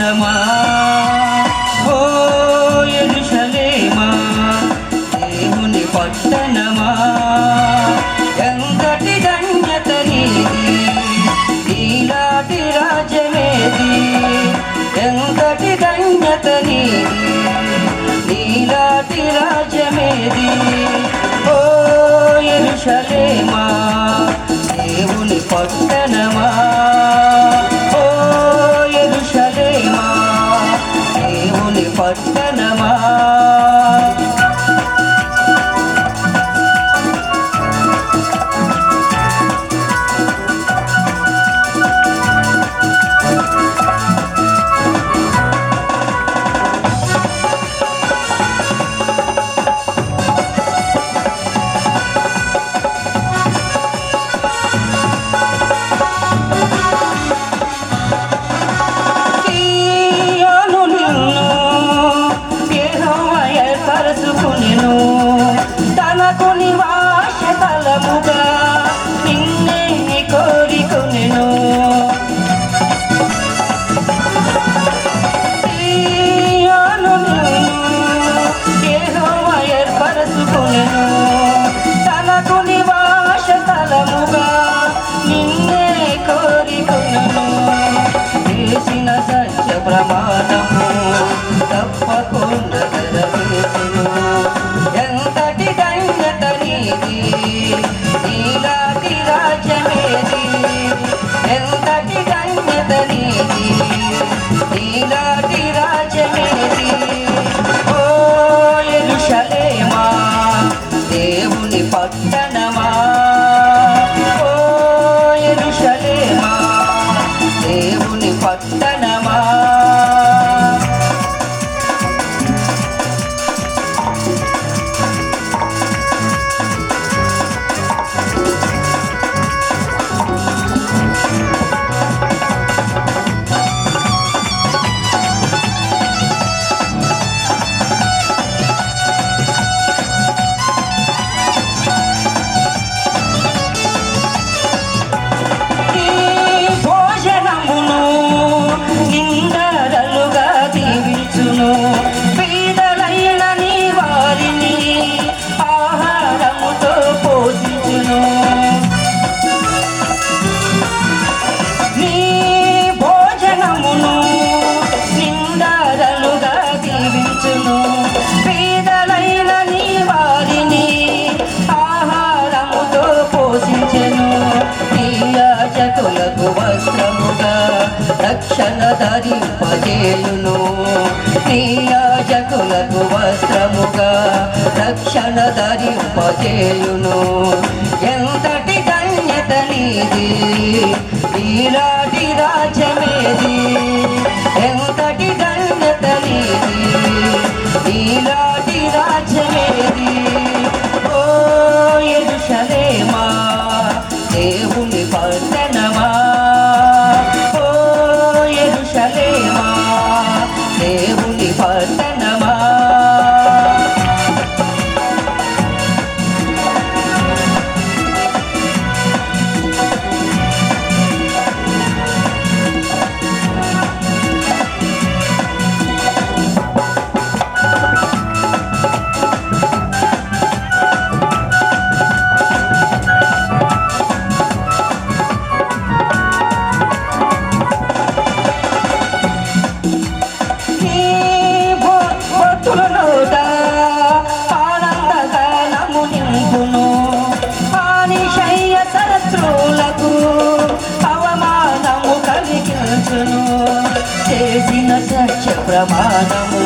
పట్టణమా ఓ యెరూషలేమా దేవుని పట్టణమా ఎంతటి ధన్యత నీది నీలాంటి రాజ్యమేది ఎంతటి ధన్యత నీది నీలాంటి రాజ్యమేది ఓ యెరూషలేమా దేవుని పట్టణమా ఓ యెరూషలేమా దేవుని పట్టణమా తనకు నివాస స్థలముగా నిన్నే కోరికొనెను యెహోవా ఏర్పరచుకొనెను తనకు నివాస స్థలముగా నిన్నే కోరికొనెను చేసిన సత్య ప్రమాణము తప్పకుండా నెరవేర్చెను ఎంతటి ధన్యత నీది నీలాంటి రాజ్యమేది ఎంతటి ధన్యత నీది నీలాంటి రాజ్యమేది ఓ యెరూషలేమా దేవుని పట్టణమా ఓ యెరూషలేమా దేవుని పట్టణమా పేదలైన నీ వారిని ఆహారముతో పోషించును నీ భోజనమును నిండారలుగా దీవించును పేదలైన నీ వారిని ఆహారముతో పోషించెను నీ యాజకులకు వస్త్రముగా రక్షణ ధరింపజేయును నీ యాజకులకు వస్త్రముగా రక్షణ ధరింపజేయును ఎంతటి ధన్యత నీది నీలాంటి రాజ్యమేది ఎంతటి ధన్యత నీది నీలాంటి రాజ్యమేది ఓ యెరూషలేమా దేవుని పట్టణమా ఓ యెరూషలేమా దేవుని పట్టణమా చేసిన సత్య ప్రమాణము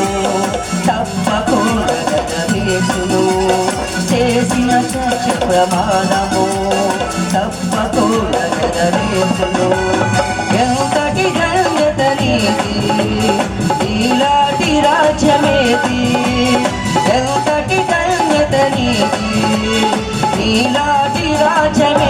తప్పకుండా నెరవేర్చును చేసిన సత్య ప్రమాణము తప్పకుండా నెరవేర్చును ఎంతటి ధన్యత నీది నీలాంటి రాజ్యమేది ఎంతటి ధన్యత నీది నీలాంటి రాజ్యమే